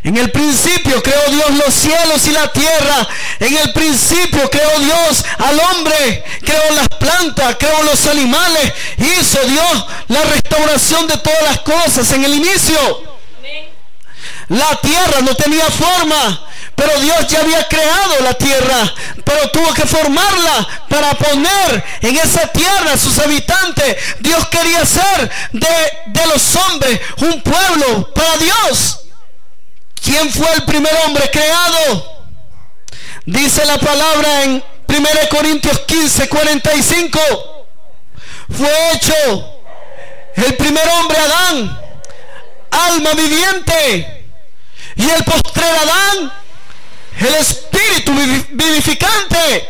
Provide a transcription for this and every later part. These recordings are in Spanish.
En el principio creó Dios los cielos y la tierra. En el principio creó Dios al hombre, creó las plantas, creó los animales. Hizo Dios la restauración de todas las cosas en el inicio. La tierra no tenía forma, pero Dios ya había creado la tierra, pero tuvo que formarla para poner en esa tierra a sus habitantes. Dios quería hacer de los hombres un pueblo para Dios. ¿Quién fue el primer hombre creado? Dice la palabra en 1 Corintios 15, 45. Fue hecho el primer hombre Adán, alma viviente, y el postrer Adán, el espíritu vivificante.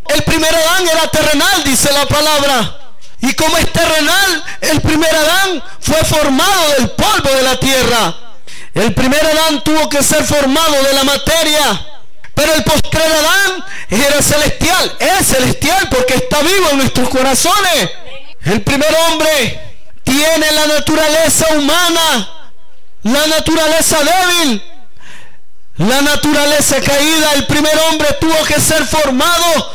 El primer Adán era terrenal, dice la palabra. Y como es terrenal, el primer Adán fue formado del polvo de la tierra. El primer Adán tuvo que ser formado de la materia. Pero el postrer Adán era celestial. Es celestial porque está vivo en nuestros corazones. El primer hombre tiene la naturaleza humana, la naturaleza débil, la naturaleza caída. El primer hombre tuvo que ser formado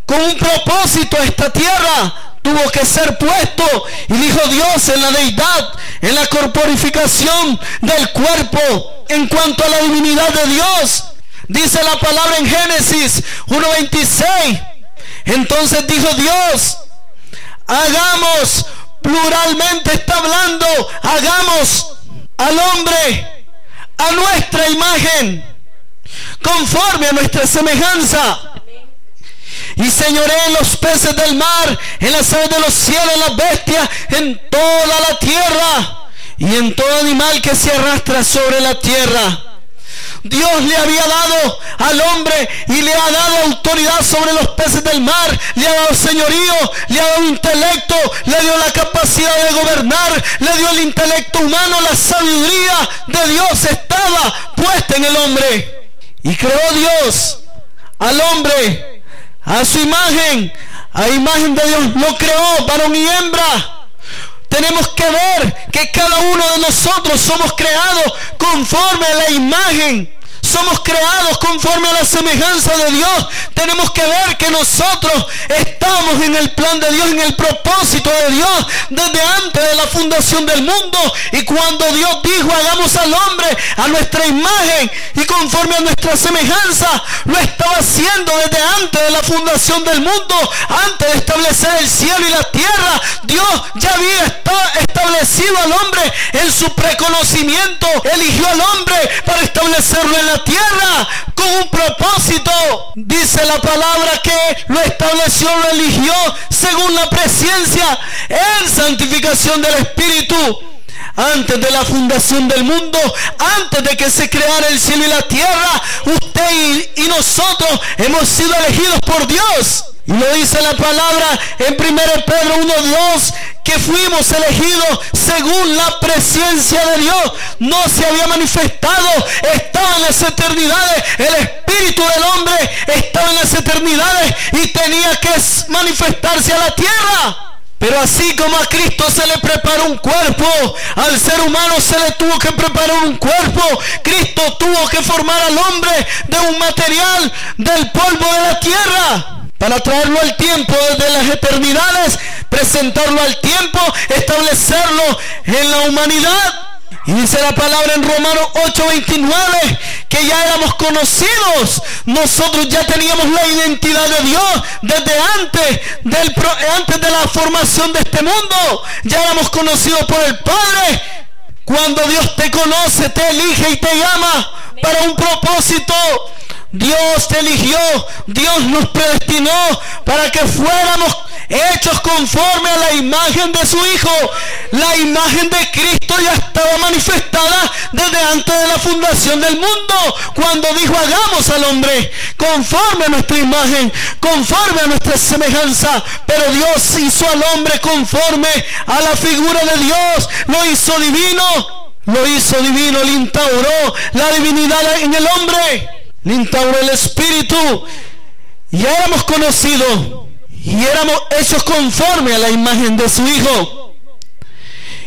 con un propósito a esta tierra. Tuvo que ser puesto, y dijo Dios, en la deidad, en la corporificación del cuerpo, en cuanto a la divinidad de Dios. Dice la palabra en Génesis 1:26. Entonces dijo Dios, hagamos, pluralmente está hablando, hagamos al hombre a nuestra imagen, conforme a nuestra semejanza, y señoree en los peces del mar, en las aves de los cielos, en las bestias, en toda la tierra, y en todo animal que se arrastra sobre la tierra. Dios le había dado al hombre y le ha dado autoridad sobre los peces del mar, le ha dado señorío, le ha dado intelecto, le dio la capacidad de gobernar, le dio el intelecto humano. La sabiduría de Dios estaba puesta en el hombre, y creó Dios al hombre a su imagen, a imagen de Dios lo creó, varón y hembra. Tenemos que ver que cada uno de nosotros somos creados conforme a la imagen. Somos creados conforme a la semejanza de Dios. Tenemos que ver que nosotros estamos en el plan de Dios, en el propósito de Dios, desde antes de la fundación del mundo. Y cuando Dios dijo, hagamos al hombre a nuestra imagen y conforme a nuestra semejanza, lo estaba haciendo desde antes de la fundación del mundo, antes de establecer el cielo y la tierra. Dios ya había establecido al hombre en su preconocimiento. Eligió al hombre para establecerlo en la tierra con un propósito. Dice la palabra que lo estableció, lo eligió según la presencia en santificación del Espíritu, antes de la fundación del mundo, antes de que se creara el cielo y la tierra. Usted y nosotros hemos sido elegidos por Dios, y lo dice la palabra en 1 Pedro 1:2, que fuimos elegidos según la presencia de Dios. No se había manifestado, estaba en las eternidades. El espíritu del hombre estaba en las eternidades y tenía que manifestarse a la tierra. Pero así como a Cristo se le preparó un cuerpo, al ser humano se le tuvo que preparar un cuerpo. Cristo tuvo que formar al hombre de un material, del polvo de la tierra, para traerlo al tiempo desde las eternidades, presentarlo al tiempo, establecerlo en la humanidad. Y dice la palabra en Romanos 8:29 que ya éramos conocidos. Nosotros ya teníamos la identidad de Dios desde antes de la formación de este mundo. Ya éramos conocidos por el Padre. Cuando Dios te conoce, te elige y te llama para un propósito. Dios te eligió, Dios nos predestinó para que fuéramos hechos conforme a la imagen de su Hijo. La imagen de Cristo ya estaba manifestada desde antes de la fundación del mundo, cuando dijo, hagamos al hombre conforme a nuestra imagen, conforme a nuestra semejanza. Pero Dios hizo al hombre conforme a la figura de Dios, lo hizo divino, le instauró la divinidad en el hombre, le instauró el Espíritu, y éramos conocidos y éramos hechos conforme a la imagen de su Hijo.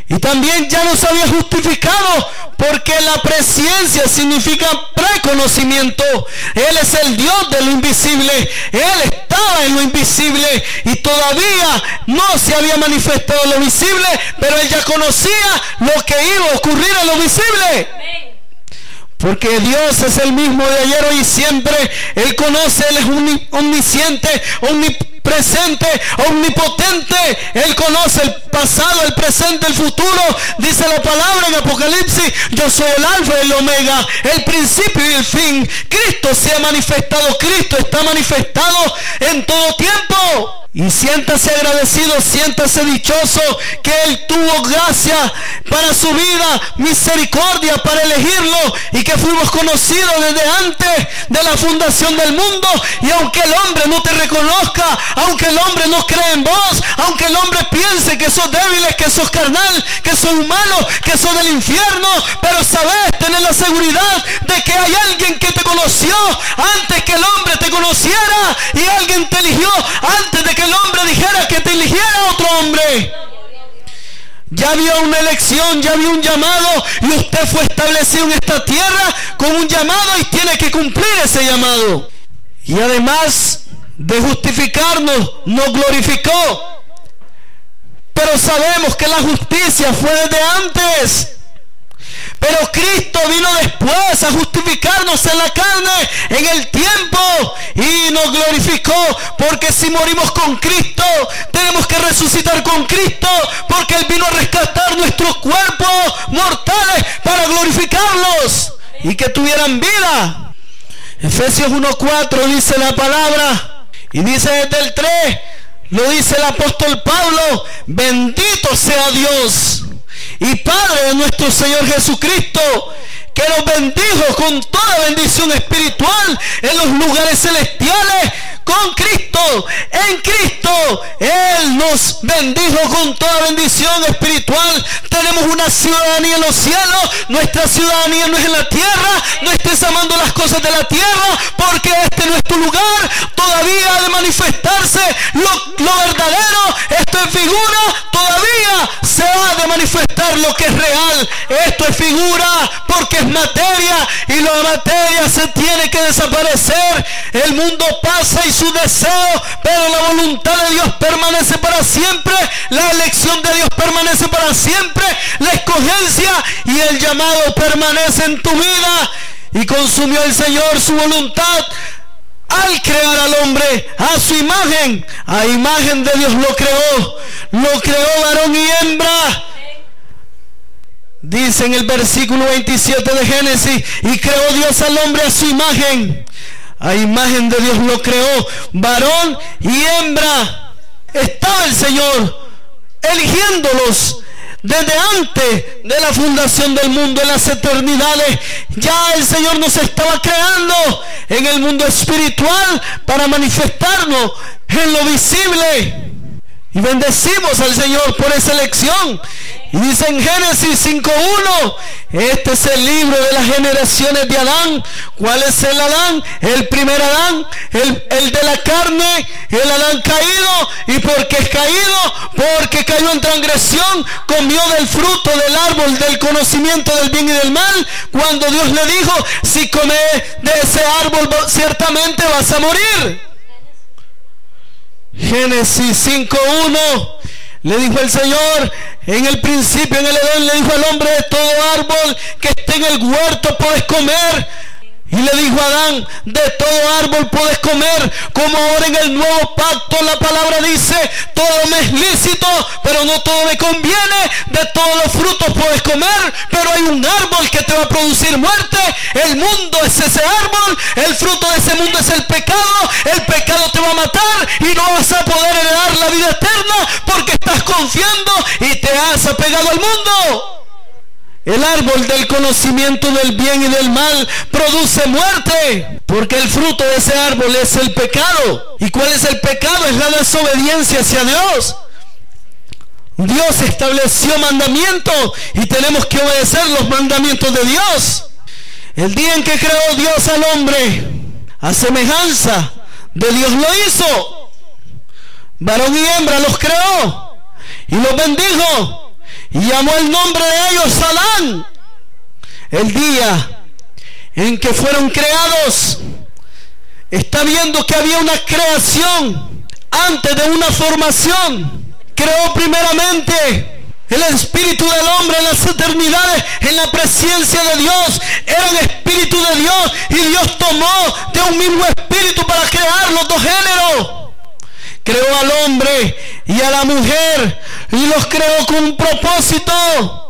Y también ya nos había justificado porque la presciencia significa preconocimiento. Él es el Dios de lo invisible. Él estaba en lo invisible y todavía no se había manifestado lo visible, pero Él ya conocía lo que iba a ocurrir en lo visible. Porque Dios es el mismo de ayer, hoy y siempre. Él conoce, Él es omnisciente, omnipresente, omnipotente. Él conoce el pasado, el presente, el futuro. Dice la palabra en Apocalipsis: yo soy el alfa y el omega, el principio y el fin. Cristo se ha manifestado, Cristo está manifestado en todo tiempo. Y siéntase agradecido, siéntase dichoso que Él tuvo gracia para su vida, misericordia para elegirlo, y que fuimos conocidos desde antes de la fundación del mundo. Y aunque el hombre no te reconozca, aunque el hombre no cree en vos, aunque el hombre piense que sos débiles, que sos carnal, que sos humano, que sos del infierno, pero sabes, tener la seguridad de que hay alguien que te conoció antes que el hombre te conociera, y alguien te eligió antes de que el hombre dijera que te eligiera otro hombre. Ya había una elección, ya había un llamado, y usted fue establecido en esta tierra con un llamado y tiene que cumplir ese llamado. Y además de justificarnos, nos glorificó. Pero sabemos que la justicia fue desde antes. Pero Cristo vino después a justificarnos en la carne, en el tiempo, y nos glorificó. Porque si morimos con Cristo, tenemos que resucitar con Cristo, porque Él vino a rescatar nuestros cuerpos mortales para glorificarlos y que tuvieran vida. Efesios 1:4 dice la palabra, y dice desde el 3, lo dice el apóstol Pablo: bendito sea Dios y Padre de nuestro Señor Jesucristo, que nos bendijo con toda bendición espiritual en los lugares celestiales con Cristo. En Cristo Él nos bendijo con toda bendición espiritual. Tenemos una ciudadanía en los cielos. Nuestra ciudadanía no es en la tierra. No estés amando las cosas de la tierra, porque este no es tu lugar. Todavía ha de manifestarse lo verdadero. Esto es figura. Todavía se ha de manifestar lo que es real. Esto es figura porque es materia, y la materia se tiene que desaparecer. El mundo pasa y su deseo, pero la voluntad de Dios permanece para siempre. La elección de Dios permanece para siempre. La escogencia y el llamado permanece en tu vida. Y consumió el Señor su voluntad al crear al hombre a su imagen. A imagen de Dios lo creó varón y hembra. Dice en el versículo 27 de Génesis: y creó Dios al hombre a su imagen. A imagen de Dios lo creó, varón y hembra. Estaba el Señor eligiéndolos desde antes de la fundación del mundo, en las eternidades. Ya el Señor nos estaba creando en el mundo espiritual para manifestarnos en lo visible. Y bendecimos al Señor por esa elección. Y dice en Génesis 5:1: este es el libro de las generaciones de Adán. ¿Cuál es el Adán? El primer Adán, el de la carne, el Adán caído. ¿Y por qué es caído? Porque cayó en transgresión, comió del fruto del árbol del conocimiento del bien y del mal, cuando Dios le dijo: si comes de ese árbol ciertamente vas a morir. Génesis 5:1. Le dijo el Señor: en el principio, en el Edén, le dijo al hombre: de todo árbol que esté en el huerto puedes comer. Y le dijo a Adán: de todo árbol puedes comer. Como ahora en el nuevo pacto la palabra dice: todo me es lícito, pero no todo me conviene. De todos los frutos puedes comer, pero hay un árbol que te va a producir muerte. El mundo es ese árbol. El fruto de ese mundo es el pecado. El pecado te va a matar y no vas a poder heredar la vida eterna, porque estás confiando y te has apegado al mundo. El árbol del conocimiento del bien y del mal produce muerte, porque el fruto de ese árbol es el pecado. ¿Y cuál es el pecado? Es la desobediencia hacia Dios. Dios estableció mandamientos y tenemos que obedecer los mandamientos de Dios. El día en que creó Dios al hombre, a semejanza de Dios lo hizo. Varón y hembra los creó y los bendijo. Y llamó el nombre de ellos Adán. el día en que fueron creados, está viendo que había una creación antes de una formación. Creó primeramente el espíritu del hombre en las eternidades, en la presencia de Dios. Eran espíritu de Dios, y Dios tomó de un mismo espíritu para crear los dos géneros. Creó al hombre y a la mujer, y los creó con un propósito.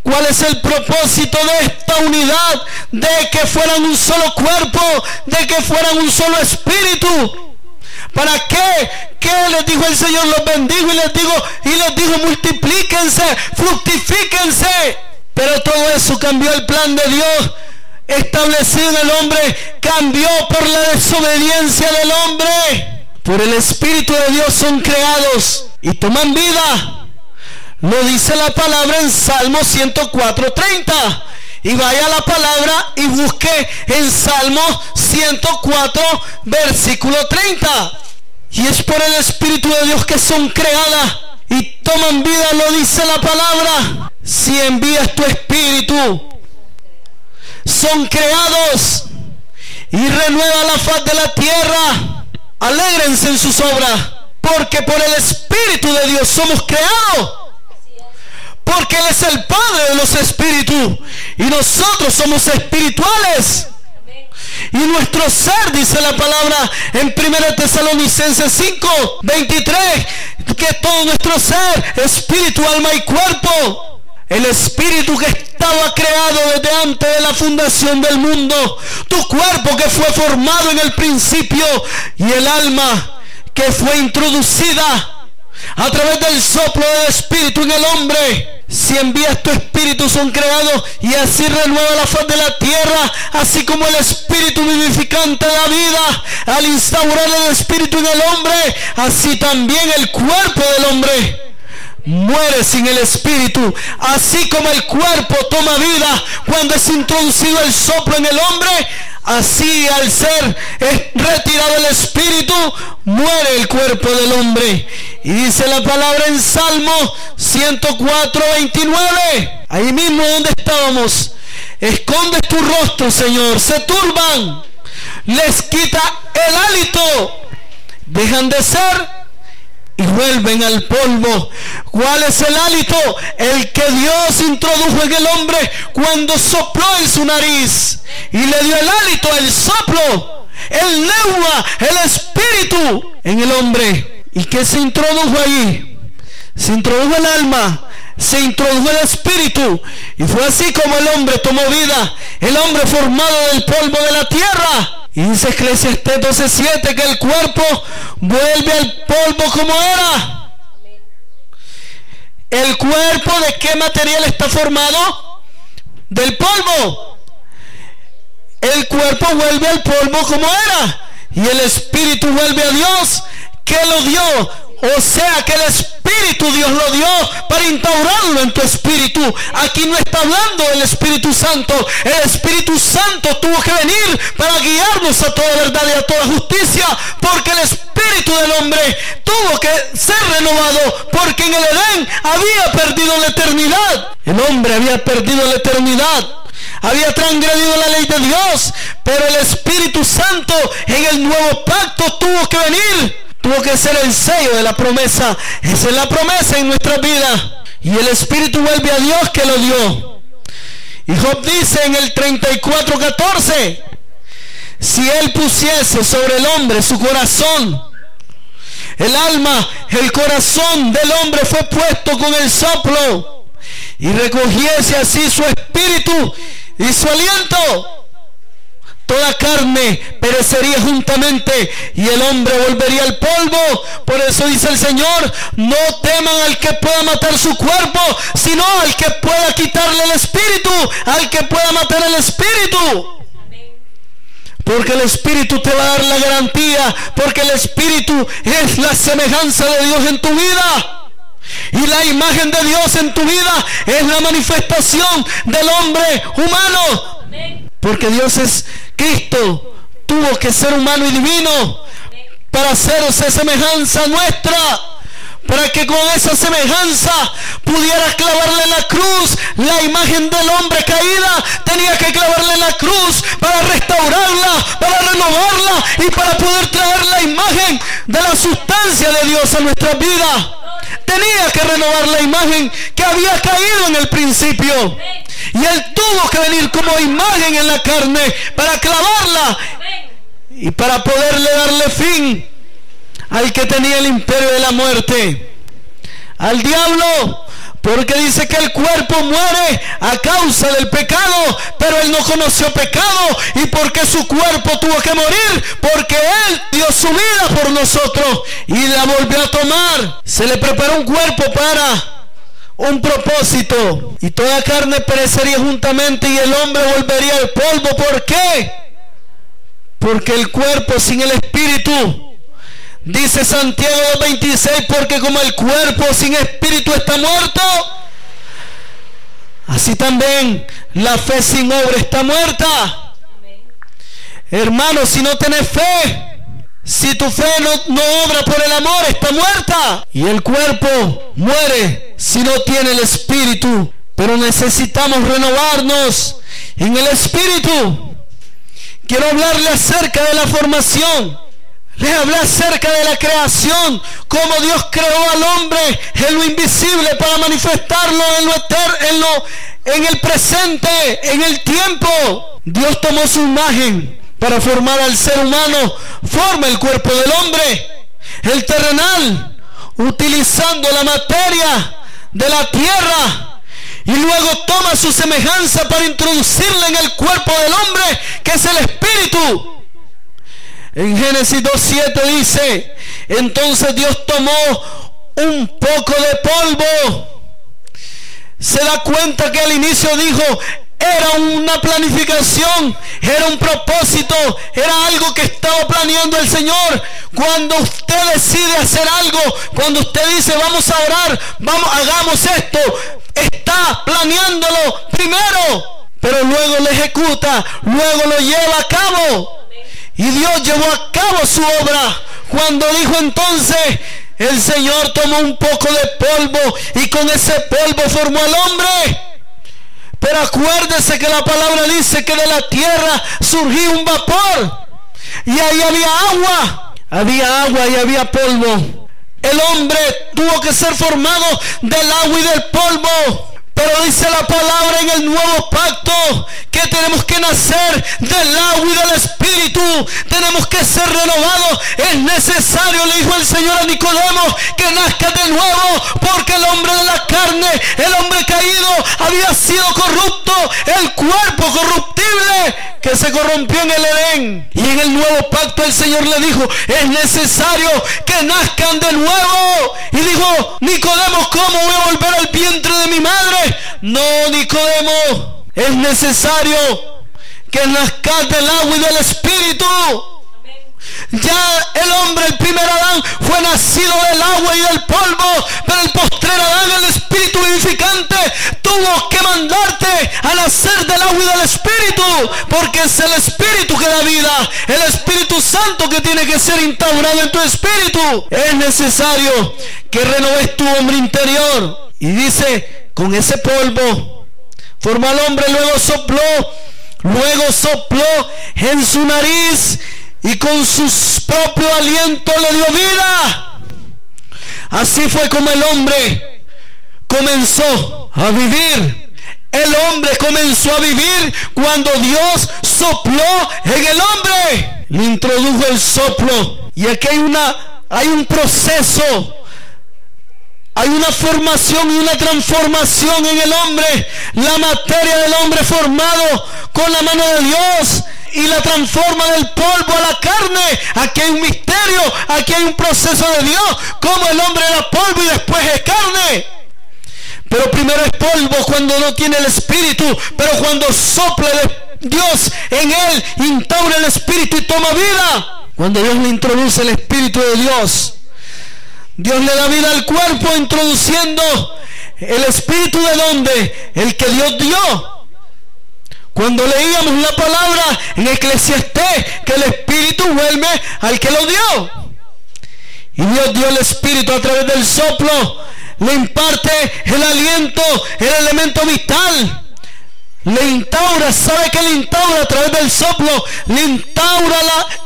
¿Cuál es el propósito de esta unidad? De que fueran un solo cuerpo, de que fueran un solo espíritu. ¿Para qué? ¿Qué les dijo el Señor? Los bendijo y les dijo multiplíquense, fructifíquense. Pero todo eso cambió el plan de Dios establecido en el hombre, cambió por la desobediencia del hombre. Por el Espíritu de Dios son creados y toman vida. Lo dice la palabra en Salmo 104:30. Y vaya a la palabra y busque en Salmo 104 versículo 30. Y es por el Espíritu de Dios que son creadas y toman vida, lo dice la palabra. Si envías tu Espíritu, son creados y renueva la faz de la tierra. Alégrense en sus obras, porque por el Espíritu de Dios somos creados. Porque Él es el Padre de los espíritus y nosotros somos espirituales. Y nuestro ser, dice la palabra en 1 Tesalonicenses 5:23, que todo nuestro ser, espíritu, alma y cuerpo, el espíritu que estaba creado desde antes de la fundación del mundo, tu cuerpo que fue formado en el principio, y el alma que fue introducida a través del soplo del Espíritu en el hombre. Si envías tu Espíritu, son creados, y así renueva la faz de la tierra. Así como el Espíritu vivificante da vida al instaurar el Espíritu en el hombre, así también el cuerpo del hombre muere sin el Espíritu. Así como el cuerpo toma vida cuando es introducido el soplo en el hombre, así al ser retirado el Espíritu, muere el cuerpo del hombre. Y dice la palabra en Salmo 104:29, ahí mismo donde estábamos: esconde tu rostro, Señor, se turban, les quita el hálito, dejan de ser y vuelven al polvo. ¿Cuál es el hálito? El que Dios introdujo en el hombre cuando sopló en su nariz y le dio el hálito, el soplo, el neuma, el espíritu en el hombre. ¿Y qué se introdujo allí? Se introdujo el alma, se introdujo el espíritu, y fue así como el hombre tomó vida, el hombre formado del polvo de la tierra. Y dice Eclesiastés 12:7 que el cuerpo vuelve al polvo como era. ¿El cuerpo de qué material está formado? Del polvo. El cuerpo vuelve al polvo como era, y el espíritu vuelve a Dios que lo dio. O sea que el Espíritu Dios lo dio para instaurarlo en tu espíritu. Aquí no está hablando del Espíritu Santo. El Espíritu Santo tuvo que venir para guiarnos a toda verdad y a toda justicia, porque el espíritu del hombre tuvo que ser renovado, porque en el Edén había perdido la eternidad. El hombre había perdido la eternidad, había transgredido la ley de Dios, pero el Espíritu Santo en el nuevo pacto tuvo que venir. Tuvo que ser el sello de la promesa. Esa es la promesa en nuestra vida. Y el Espíritu vuelve a Dios que lo dio. Y Job dice en el 34:14, si Él pusiese sobre el hombre su corazón, el alma, el corazón del hombre fue puesto con el soplo, y recogiese así su espíritu y su aliento, toda carne perecería juntamente y el hombre volvería al polvo. Por eso dice el Señor: no teman al que pueda matar su cuerpo, sino al que pueda quitarle el espíritu, al que pueda matar el espíritu. Porque el Espíritu te va a dar la garantía, porque el Espíritu es la semejanza de Dios en tu vida. Y la imagen de Dios en tu vida es la manifestación del hombre humano. Porque Dios es Cristo, tuvo que ser humano y divino para hacerse semejanza nuestra, para que con esa semejanza pudieras clavarle en la cruz la imagen del hombre caída. Tenía que clavarle en la cruz para restaurarla, para renovarla y para poder traer la imagen de la sustancia de Dios a nuestra vida. Tenía que renovar la imagen que había caído en el principio. Y Él tuvo que venir como imagen en la carne para clavarla y para poderle darle fin al que tenía el imperio de la muerte, al diablo, porque dice que el cuerpo muere a causa del pecado, pero Él no conoció pecado. ¿Y porque su cuerpo tuvo que morir? Porque Él dio su vida por nosotros y la volvió a tomar. Se le preparó un cuerpo para un propósito, y toda carne perecería juntamente y el hombre volvería al polvo. ¿Por qué? Porque el cuerpo sin el espíritu, dice Santiago 2:26, porque como el cuerpo sin espíritu está muerto, así también la fe sin obra está muerta. Hermano, si no tenés fe, si tu fe no obra por el amor, está muerta. Y el cuerpo muere si no tiene el espíritu. Pero necesitamos renovarnos en el espíritu. Quiero hablarle acerca de la formación. Les hablé acerca de la creación, cómo Dios creó al hombre en lo invisible para manifestarlo en lo eterno, en el presente, en el tiempo. Dios tomó su imagen para formar al ser humano, forma el cuerpo del hombre, el terrenal, utilizando la materia de la tierra, y luego toma su semejanza para introducirla en el cuerpo del hombre, que es el espíritu. En Génesis 2:7 dice: entonces Dios tomó un poco de polvo. Se da cuenta que al inicio dijo, era una planificación, era un propósito, era algo que estaba planeando el Señor. Cuando usted decide hacer algo, cuando usted dice vamos a orar, hagamos esto, está planeándolo primero, pero luego lo ejecuta, luego lo lleva a cabo. Y Dios llevó a cabo su obra cuando dijo entonces, el Señor tomó un poco de polvo y con ese polvo formó al hombre. Pero acuérdese que la palabra dice que de la tierra surgió un vapor y ahí había agua y había polvo. El hombre tuvo que ser formado del agua y del polvo. Pero dice la palabra en el nuevo pacto que tenemos que nacer del agua y del espíritu. Tenemos que ser renovados. Es necesario, le dijo el Señor a Nicodemo, que nazca de nuevo, porque el hombre de la carne, el hombre caído, había sido corrupto, el cuerpo corruptible que se corrompió en el Edén. Y en el nuevo pacto el Señor le dijo, es necesario que nazcan de nuevo. Y dijo, Nicodemo, ¿cómo voy a volver al vientre de mi madre? No, Nicodemo, es necesario que nazcas del agua y del espíritu. Ya el hombre, el primer Adán, fue nacido del agua y del polvo, pero el postrer Adán, el espíritu vivificante, tuvo que mandarte a nacer del agua y del espíritu, porque es el espíritu que da vida, el Espíritu Santo que tiene que ser instaurado en tu espíritu. Es necesario que renoves tu hombre interior. Y dice, con ese polvo formó al hombre, luego sopló en su nariz y con su propio aliento le dio vida. Así fue como el hombre comenzó a vivir. El hombre comenzó a vivir cuando Dios sopló en el hombre, le introdujo el soplo. Y aquí hay un proceso, hay una formación y una transformación en el hombre. La materia del hombre formado con la mano de Dios y la transforma del polvo a la carne. Aquí hay un misterio, aquí hay un proceso de Dios, como el hombre era polvo y después es carne. Pero primero es polvo cuando no tiene el espíritu, pero cuando sopla Dios en él, instaura el espíritu y toma vida. Cuando Dios le introduce el espíritu de Dios, Dios le da vida al cuerpo, introduciendo el espíritu. ¿De dónde? El que Dios dio. Cuando leíamos la palabra en Eclesiastés, que el espíritu vuelve al que lo dio. Y Dios dio el espíritu a través del soplo, le imparte el aliento, el elemento vital. Le instaura, ¿sabe qué le instaura a través del soplo? Le instaura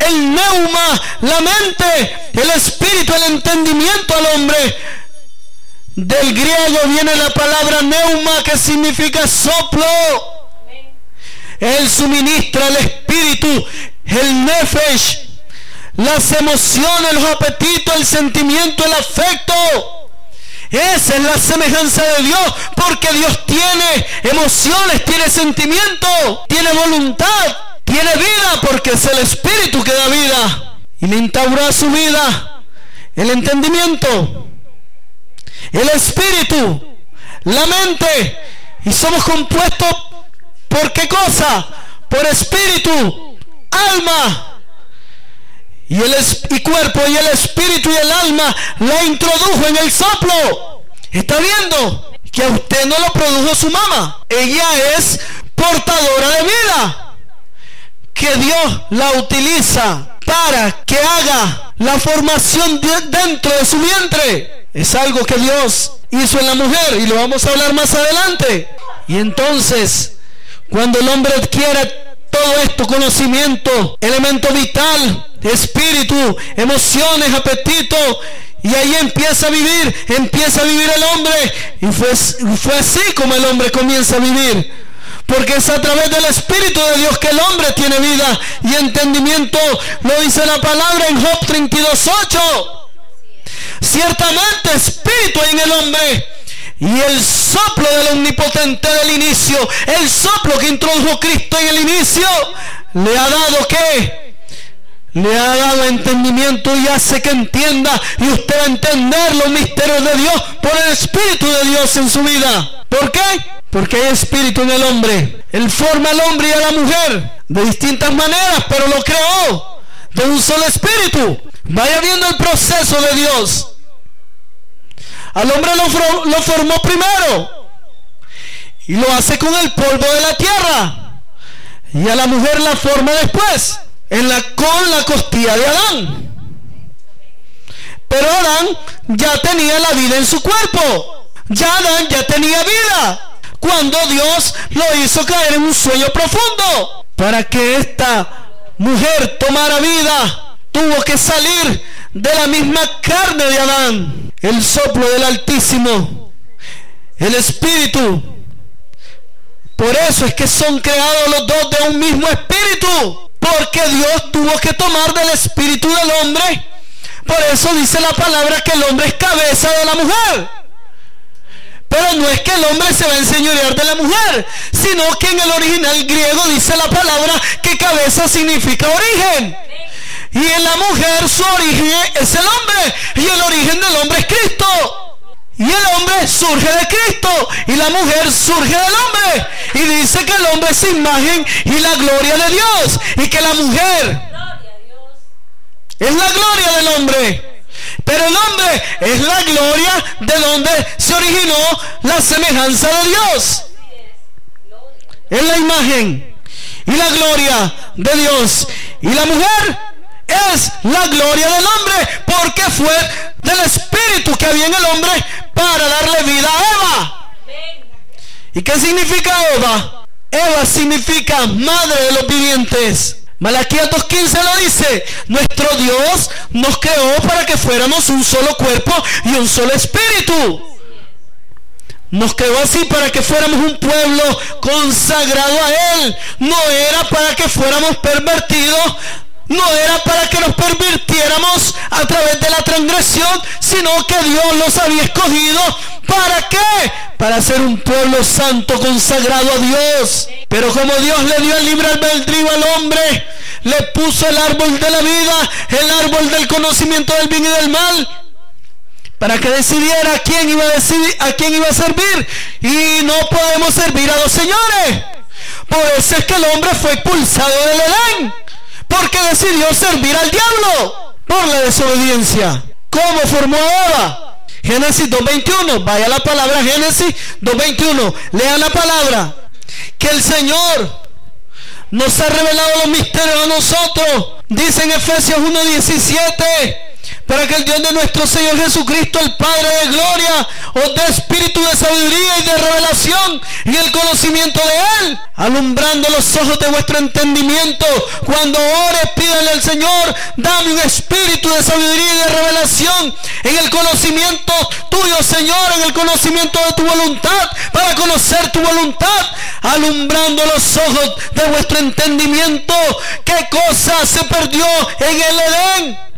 el neuma, la mente, el espíritu, el entendimiento al hombre. Del griego viene la palabra neuma, que significa soplo. Él suministra el espíritu, el nefesh, las emociones, los apetitos, el sentimiento, el afecto. Esa es la semejanza de Dios, porque Dios tiene emociones, tiene sentimiento, tiene voluntad, tiene vida, porque es el espíritu que da vida. Y le instaura a su vida el entendimiento, el espíritu, la mente. Y somos compuestos ¿por qué cosa? Por espíritu, alma y cuerpo, y el espíritu y el alma la introdujo en el soplo. ¿Está viendo? Que a usted no lo produjo su mamá. Ella es portadora de vida, que Dios la utiliza para que haga la formación dentro de su vientre. Es algo que Dios hizo en la mujer, y lo vamos a hablar más adelante. Y entonces, cuando el hombre adquiere todo esto, conocimiento, elemento vital, espíritu, emociones, apetito, y ahí empieza a vivir el hombre. Y fue así como el hombre comienza a vivir, porque es a través del espíritu de Dios que el hombre tiene vida y entendimiento. Lo dice la palabra en Job 32:8. Ciertamente espíritu hay en el hombre, y el soplo del omnipotente del inicio, el soplo que introdujo Cristo en el inicio, le ha dado ¿qué? Le ha dado entendimiento, y hace que entienda, y usted va a entender los misterios de Dios por el Espíritu de Dios en su vida. ¿Por qué? Porque hay espíritu en el hombre. Él forma al hombre y a la mujer de distintas maneras, pero lo creó de un solo espíritu. Vaya viendo el proceso de Dios. Al hombre lo formó primero, y lo hace con el polvo de la tierra, y a la mujer la forma después con la costilla de Adán. Pero Adán ya tenía la vida en su cuerpo, Adán ya tenía vida cuando Dios lo hizo caer en un sueño profundo. Para que esta mujer tomara vida, tuvo que salir de la misma carne de Adán, el soplo del Altísimo, el espíritu. Por eso es que son creados los dos de un mismo espíritu, porque Dios tuvo que tomar del espíritu del hombre. Por eso dice la palabra que el hombre es cabeza de la mujer. Pero no es que el hombre se va a enseñorear de la mujer, sino que en el original griego dice la palabra que cabeza significa origen. Y en la mujer su origen es el hombre, y el origen del hombre es Cristo. Y el hombre surge de Cristo, y la mujer surge del hombre. Y dice que el hombre es imagen y la gloria de Dios, y que la mujer es la gloria del hombre. Pero el hombre es la gloria de donde se originó la semejanza de Dios. Es la imagen y la gloria de Dios. Y la mujer es la gloria del hombre, porque fue del espíritu que había en el hombre para darle vida a Eva. ¿Y qué significa Eva? Eva significa madre de los vivientes. Malaquías 2:15 lo dice: nuestro Dios nos creó para que fuéramos un solo cuerpo y un solo espíritu. Nos creó así para que fuéramos un pueblo consagrado a Él. No era para que fuéramos pervertidos, no era para que nos pervirtiéramos a través de la transgresión, sino que Dios los había escogido. ¿Para qué? Para ser un pueblo santo, consagrado a Dios. Pero como Dios le dio el libre albedrío al hombre, le puso el árbol de la vida, el árbol del conocimiento del bien y del mal, para que decidiera a quién iba a servir. Y no podemos servir a dos señores. Por eso es que el hombre fue expulsado del Edén, porque decidió servir al diablo por la desobediencia. ¿Cómo formó a Eva? Génesis 2:21, vaya la palabra Génesis 2:21, lea la palabra, que el Señor nos ha revelado los misterios a nosotros. Dice en Efesios 1:17, para que el Dios de nuestro Señor Jesucristo, el Padre de gloria, os dé espíritu de sabiduría y de revelación y el conocimiento de Él, alumbrando los ojos de vuestro entendimiento. Cuando ores, pídale al Señor: dame un espíritu de sabiduría y de revelación en el conocimiento tuyo, Señor, en el conocimiento de tu voluntad, para conocer tu voluntad, alumbrando los ojos de vuestro entendimiento. ¿Qué cosa se perdió en el Edén?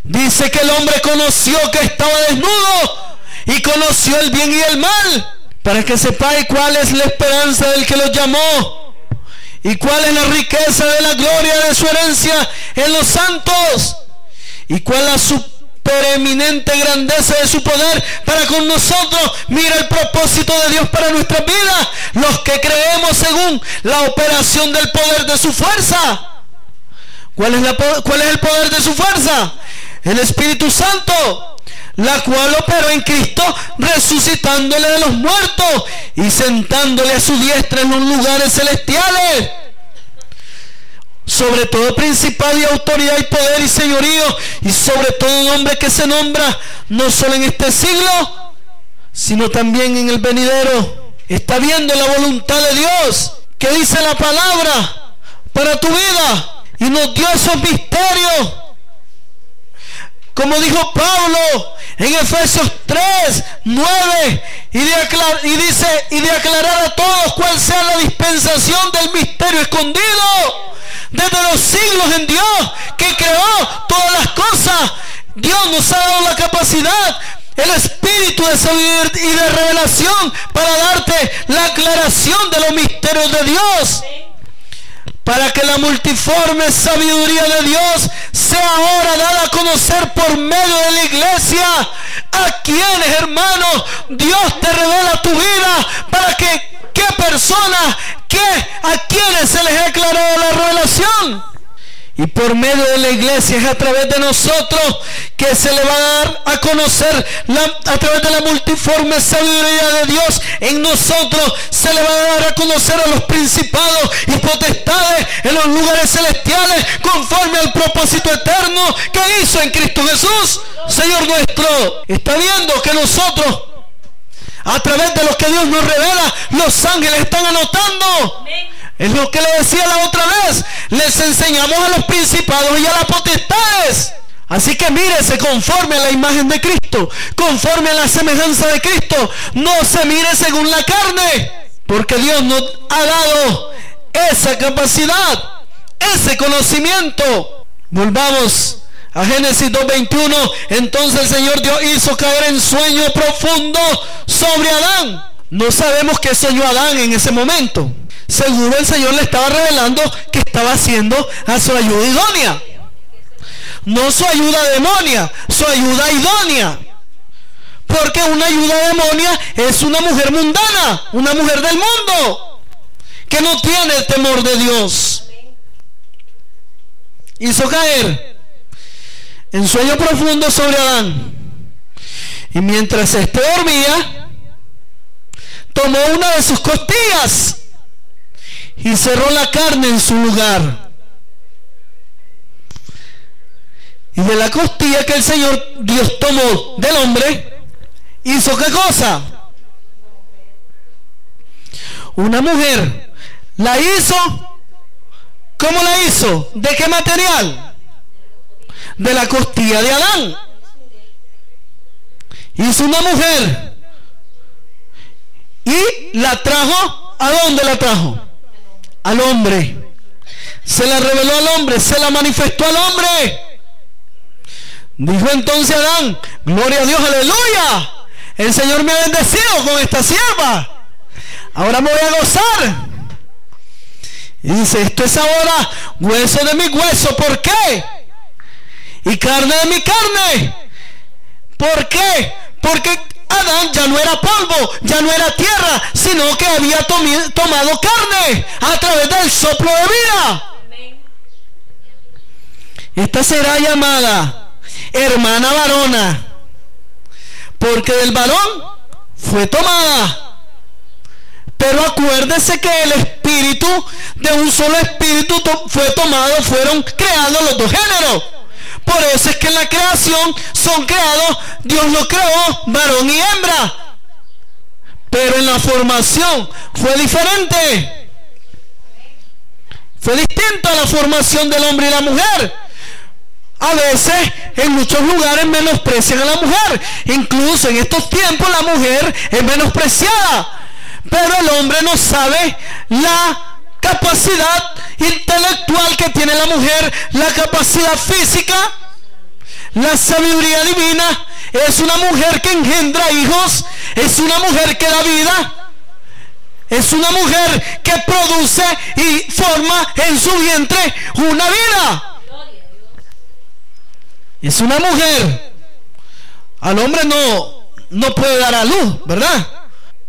Dice que el hombre conoció que estaba desnudo y conoció el bien y el mal, para que sepáis cuál es la esperanza del que los llamó y cuál es la riqueza de la gloria de su herencia en los santos y cuál es su preeminente grandeza de su poder para con nosotros. Mira el propósito de Dios para nuestras vidas, los que creemos según la operación del poder de su fuerza. ¿Cuál es el poder de su fuerza? El Espíritu Santo, la cual operó en Cristo, resucitándole de los muertos y sentándole a su diestra en los lugares celestiales, sobre todo principado y autoridad y poder y señorío, y sobre todo nombre que se nombra, no solo en este siglo, sino también en el venidero. Está viendo la voluntad de Dios, que dice la palabra para tu vida, y nos dio esos misterios, como dijo Pablo en Efesios 3, 9, y dice: y de aclarar a todos cuál sea la dispensación del misterio escondido desde los siglos en Dios, que creó todas las cosas. Dios nos ha dado la capacidad, el espíritu de sabiduría y de revelación, para darte la aclaración de los misterios de Dios, para que la multiforme sabiduría de Dios sea ahora dada a conocer por medio de la iglesia, a quienes, hermanos, Dios te revela tu vida, para que ¿qué personas, a quienes se les ha aclarado la revelación? Y por medio de la iglesia es a través de nosotros que se le va a dar a conocer, a través de la multiforme sabiduría de Dios en nosotros, se le va a dar a conocer a los principados y potestades en los lugares celestiales, conforme al propósito eterno que hizo en Cristo Jesús, Señor nuestro. Está viendo que nosotros, a través de lo que Dios nos revela, los ángeles están anotando. Es lo que le decía la otra vez: les enseñamos a los principados y a las potestades. Así que mírese conforme a la imagen de Cristo, conforme a la semejanza de Cristo. No se mire según la carne, porque Dios nos ha dado esa capacidad, ese conocimiento. Volvamos a Génesis 2:21. Entonces el Señor Dios hizo caer en sueño profundo sobre Adán. No sabemos qué soñó Adán en ese momento. Seguro el Señor le estaba revelando que estaba haciendo a su ayuda idónea. No su ayuda demonia, su ayuda idónea. Porque una ayuda demonia es una mujer mundana, una mujer del mundo, que no tiene el temor de Dios. Hizo caer en sueño profundo sobre Adán, y mientras éste dormía, tomó una de sus costillas y cerró la carne en su lugar. Y de la costilla que el Señor Dios tomó del hombre, ¿hizo qué cosa? Una mujer. La hizo. ¿Cómo la hizo? ¿De qué material? De la costilla de Adán. Hizo una mujer y la trajo. ¿A dónde la trajo? Al hombre. Se la reveló al hombre, se la manifestó al hombre. Dijo entonces Adán: gloria a Dios, aleluya, el Señor me ha bendecido con esta sierva, ahora me voy a gozar. Y dice: esto es ahora hueso de mi hueso. ¿Por qué? Y carne de mi carne. ¿Por qué? Porque Adán ya no era polvo, ya no era tierra, sino que había tomado carne a través del soplo de vida. Esta será llamada hermana varona, porque del varón fue tomada. Pero acuérdese que el espíritu, de un solo espíritu fue tomado, fueron creados los dos géneros. Por eso es que en la creación son creados, Dios lo creó varón y hembra. Pero en la formación fue diferente. Fue distinto a la formación del hombre y la mujer. A veces, en muchos lugares menosprecian a la mujer. Incluso en estos tiempos la mujer es menospreciada. Pero el hombre no sabe la capacidad intelectual que tiene la mujer, la capacidad física, la sabiduría divina. Es una mujer que engendra hijos, es una mujer que da vida, es una mujer que produce y forma en su vientre una vida. Es una mujer. Al hombre no puede dar a luz, ¿verdad?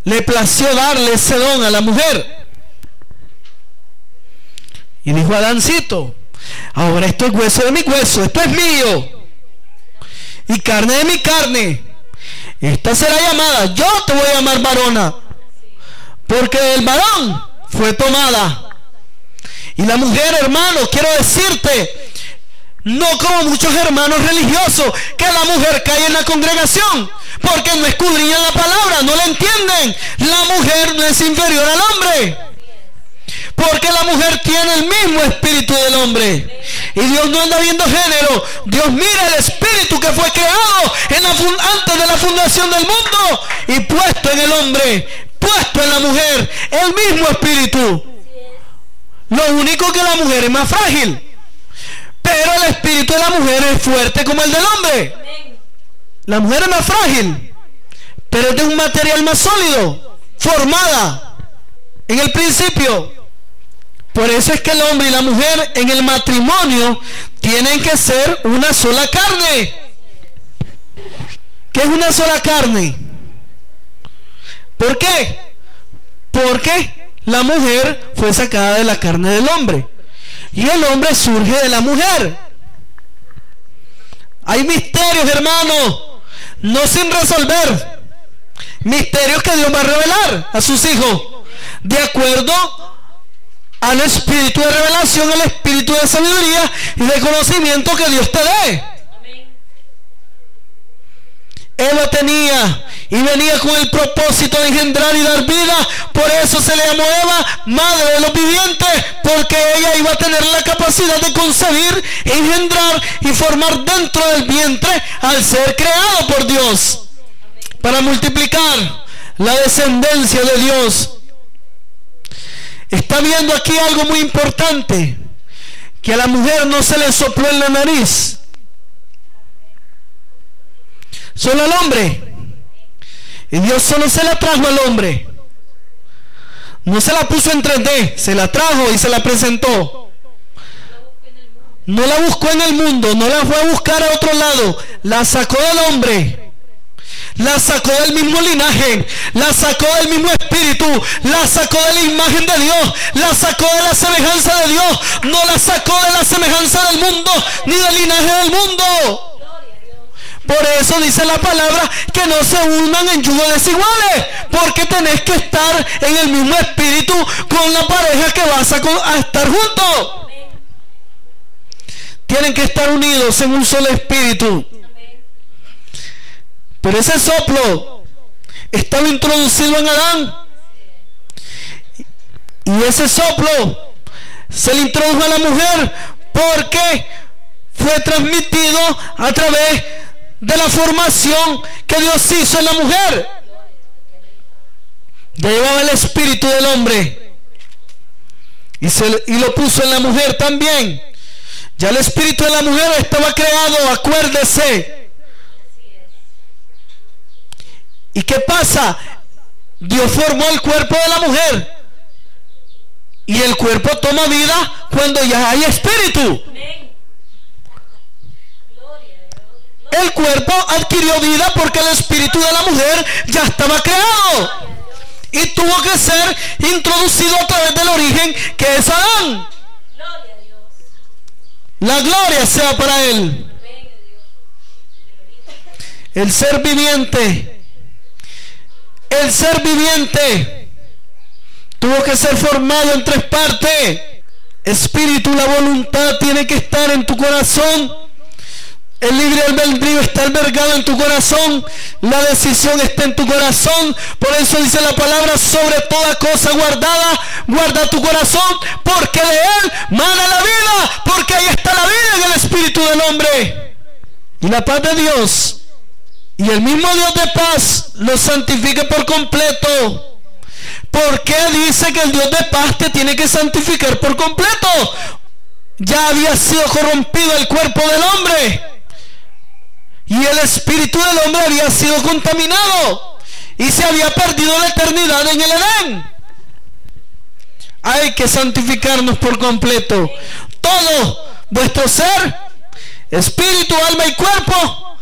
Le plació darle ese don a la mujer. Y dijo Adancito: ahora esto es hueso de mi hueso, esto es mío, y carne de mi carne. Esta será llamada, yo te voy a llamar varona, porque del varón fue tomada. Y la mujer, hermano, quiero decirte, no como muchos hermanos religiosos, que la mujer cae en la congregación porque no escudriñan la palabra, no la entienden. La mujer no es inferior al hombre, porque la mujer tiene el mismo espíritu del hombre. Y Dios no anda viendo género. Dios mira el espíritu que fue creado antes de la fundación del mundo y puesto en el hombre, puesto en la mujer, el mismo espíritu. Lo único que la mujer es más frágil, pero el espíritu de la mujer es fuerte como el del hombre. La mujer es más frágil, pero es de un material más sólido, formada en el principio. Por eso es que el hombre y la mujer en el matrimonio tienen que ser una sola carne. ¿Qué es una sola carne? ¿Por qué? Porque la mujer fue sacada de la carne del hombre y el hombre surge de la mujer. Hay misterios, hermanos, no sin resolver. Misterios que Dios va a revelar a sus hijos de acuerdo al espíritu de revelación, al espíritu de sabiduría y de conocimiento que Dios te dé. Eva tenía y venía con el propósito de engendrar y dar vida. Por eso se le llamó Eva, madre de los vivientes, porque ella iba a tener la capacidad de concebir, engendrar y formar dentro del vientre al ser creado por Dios, para multiplicar la descendencia de Dios. Está viendo aquí algo muy importante, que a la mujer no se le sopló en la nariz, solo al hombre. Y Dios solo se la trajo al hombre, no se la puso en 3D, se la trajo y se la presentó. No la buscó en el mundo, no la fue a buscar a otro lado, la sacó del hombre. La sacó del mismo linaje, la sacó del mismo espíritu, la sacó de la imagen de Dios, la sacó de la semejanza de Dios, no la sacó de la semejanza del mundo, ni del linaje del mundo. Por eso dice la palabra que no se unan en yugos desiguales, porque tenés que estar en el mismo espíritu con la pareja que vas a estar juntos. Tienen que estar unidos en un solo espíritu. Pero ese soplo estaba introducido en Adán, y ese soplo se le introdujo a la mujer porque fue transmitido a través de la formación que Dios hizo en la mujer. Ya llevaba el espíritu del hombre y lo puso en la mujer también. Ya el espíritu de la mujer estaba creado, acuérdese. ¿Y qué pasa? Dios formó el cuerpo de la mujer, y el cuerpo toma vida cuando ya hay espíritu. El cuerpo adquirió vida porque el espíritu de la mujer ya estaba creado y tuvo que ser introducido a través del origen, que es Adán. La gloria sea para él. El ser viviente tuvo que ser formado en 3 partes. Espíritu, la voluntad tiene que estar en tu corazón. El libre albedrío está albergado en tu corazón. La decisión está en tu corazón. Por eso dice la palabra: sobre toda cosa guardada, guarda tu corazón, porque de él mana la vida, porque ahí está la vida en el espíritu del hombre. Y la paz de Dios y el mismo Dios de paz lo santifique por completo. ¿Por qué dice que el Dios de paz te tiene que santificar por completo? Ya había sido corrompido el cuerpo del hombre. Y el espíritu del hombre había sido contaminado y se había perdido la eternidad en el Edén. Hay que santificarnos por completo. Todo vuestro ser, espíritu, alma y cuerpo,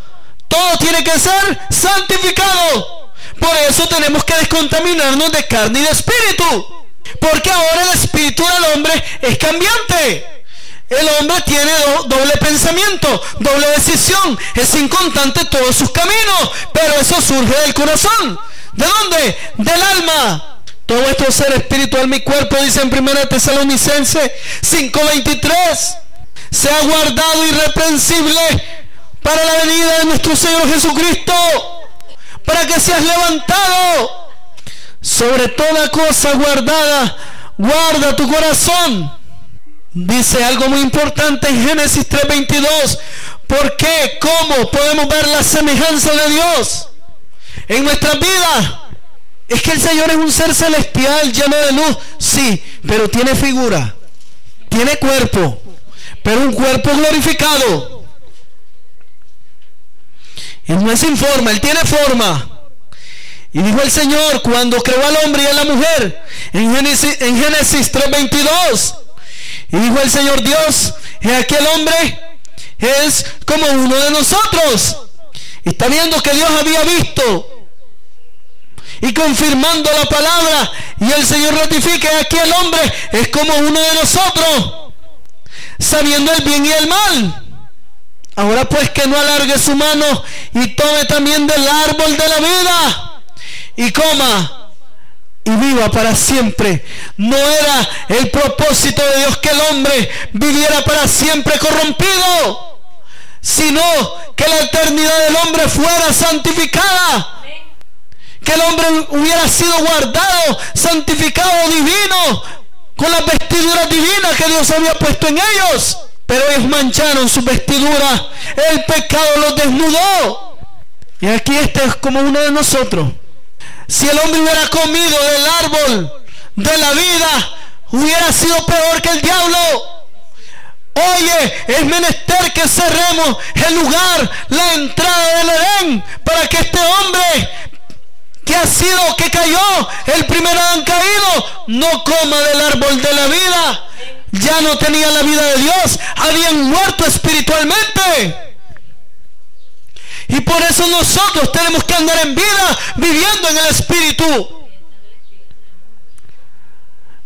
todo tiene que ser santificado. Por eso tenemos que descontaminarnos de carne y de espíritu, porque ahora el espíritu del hombre es cambiante. El hombre tiene doble pensamiento, doble decisión, es inconstante todos sus caminos, pero eso surge del corazón. ¿De dónde? Del alma. Todo vuestro ser, espíritu, alma y cuerpo, dice en 1 Tesalonicenses 5:23, sea guardado irreprensible para la venida de nuestro Señor Jesucristo, para que seas levantado. Sobre toda cosa guardada, guarda tu corazón. Dice algo muy importante en Génesis 3:22. ¿Por qué? ¿Cómo podemos ver la semejanza de Dios en nuestras vidas? Es que el Señor es un ser celestial lleno de luz, sí, pero tiene figura, tiene cuerpo, pero un cuerpo glorificado. Él no es sin forma, Él tiene forma. Y dijo el Señor cuando creó al hombre y a la mujer en Génesis 3:22. Y dijo el Señor Dios: he aquí el hombre es como uno de nosotros. Y está viendo que Dios había visto y confirmando la palabra, y el Señor ratifica: he aquí el hombre es como uno de nosotros, sabiendo el bien y el mal. Ahora pues que no alargue su mano y tome también del árbol de la vida y coma y viva para siempre. No era el propósito de Dios que el hombre viviera para siempre corrompido, sino que la eternidad del hombre fuera santificada, que el hombre hubiera sido guardado, santificado, divino, con las vestiduras divinas que Dios había puesto en ellos. Pero ellos mancharon sus vestiduras, el pecado los desnudó. Y aquí este es como uno de nosotros. Si el hombre hubiera comido del árbol de la vida, hubiera sido peor que el diablo. Oye, es menester que cerremos el lugar, la entrada del Edén, para que este hombre que cayó, el primer Adán caído, no coma del árbol de la vida. Ya no tenía la vida de Dios, habían muerto espiritualmente. Y por eso nosotros tenemos que andar en vida, viviendo en el espíritu.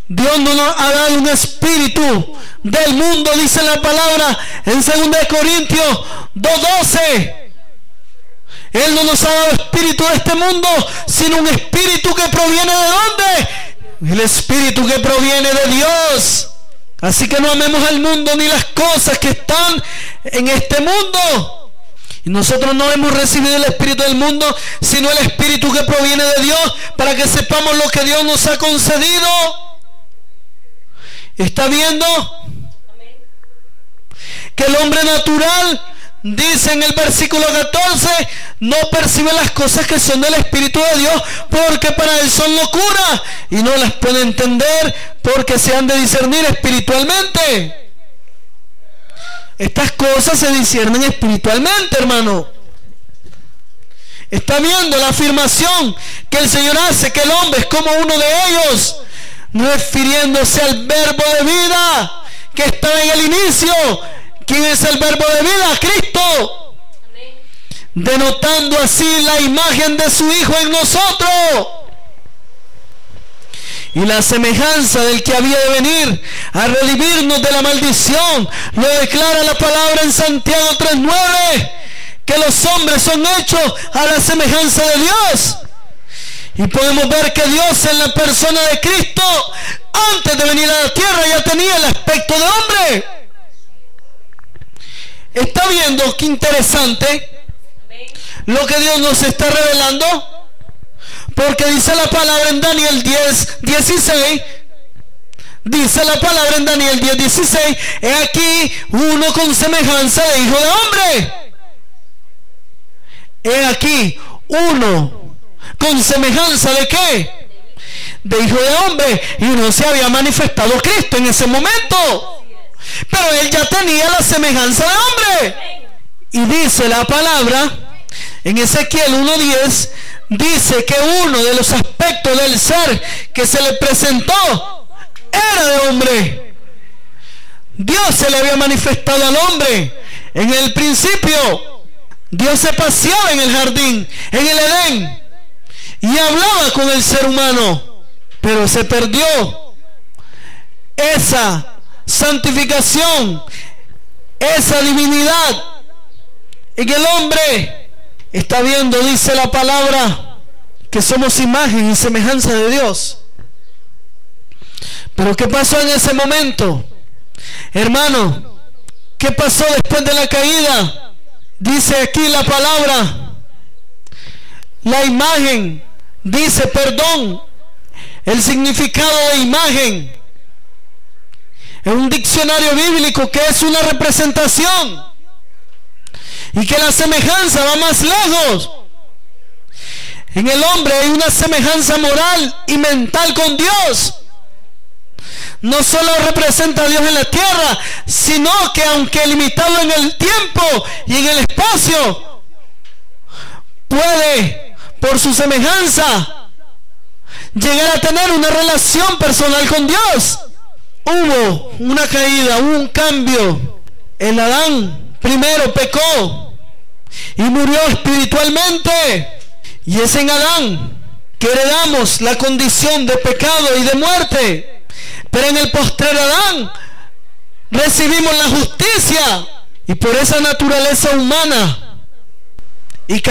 Dios no nos ha dado un espíritu del mundo, dice la palabra en 2 Corintios 2:12. Él no nos ha dado espíritu de este mundo, sino un espíritu que proviene ¿de dónde? El espíritu que proviene de Dios. Así que no amemos al mundo ni las cosas que están en este mundo. Y nosotros no hemos recibido el espíritu del mundo, sino el espíritu que proviene de Dios, para que sepamos lo que Dios nos ha concedido. ¿Está viendo? Que el hombre natural, dice en el versículo 14, no percibe las cosas que son del espíritu de Dios, porque para él son locura y no las puede entender, porque se han de discernir espiritualmente. Estas cosas se disciernen espiritualmente, hermano. Está viendo la afirmación que el Señor hace, que el hombre es como uno de ellos, refiriéndose al verbo de vida que está en el inicio. ¿Quién es el verbo de vida? Cristo. Denotando así la imagen de su Hijo en nosotros. Y la semejanza del que había de venir a redimirnos de la maldición, lo declara la palabra en Santiago 3:9, que los hombres son hechos a la semejanza de Dios. Y podemos ver que Dios en la persona de Cristo, antes de venir a la tierra, ya tenía el aspecto de hombre. ¿Está viendo qué interesante lo que Dios nos está revelando? Porque dice la palabra en Daniel 10:16. Dice la palabra en Daniel 10:16. He aquí uno con semejanza de hijo de hombre. He aquí uno con semejanza de ¿qué? De hijo de hombre. Y no se había manifestado Cristo en ese momento, pero él ya tenía la semejanza de hombre. Y dice la palabra en Ezequiel 1:10, dice que uno de los aspectos del ser que se le presentó era de hombre. Dios se le había manifestado al hombre. En el principio Dios se paseaba en el jardín, en el Edén, y hablaba con el ser humano, pero se perdió esa santificación, esa divinidad. En el hombre está viendo, dice la palabra, que somos imagen y semejanza de Dios. Pero ¿qué pasó en ese momento? Hermano, ¿qué pasó después de la caída? Dice aquí la palabra, la imagen, dice, perdón, el significado de imagen en un diccionario bíblico, que es una representación, y que la semejanza va más lejos. En el hombre hay una semejanza moral y mental con Dios. No solo representa a Dios en la tierra, sino que aunque limitado en el tiempo y en el espacio, puede, por su semejanza, llegar a tener una relación personal con Dios. Hubo una caída, hubo un cambio. El Adán primero pecó y murió espiritualmente, y es en Adán que heredamos la condición de pecado y de muerte. Pero en el postrer Adán recibimos la justicia, y por esa naturaleza humana y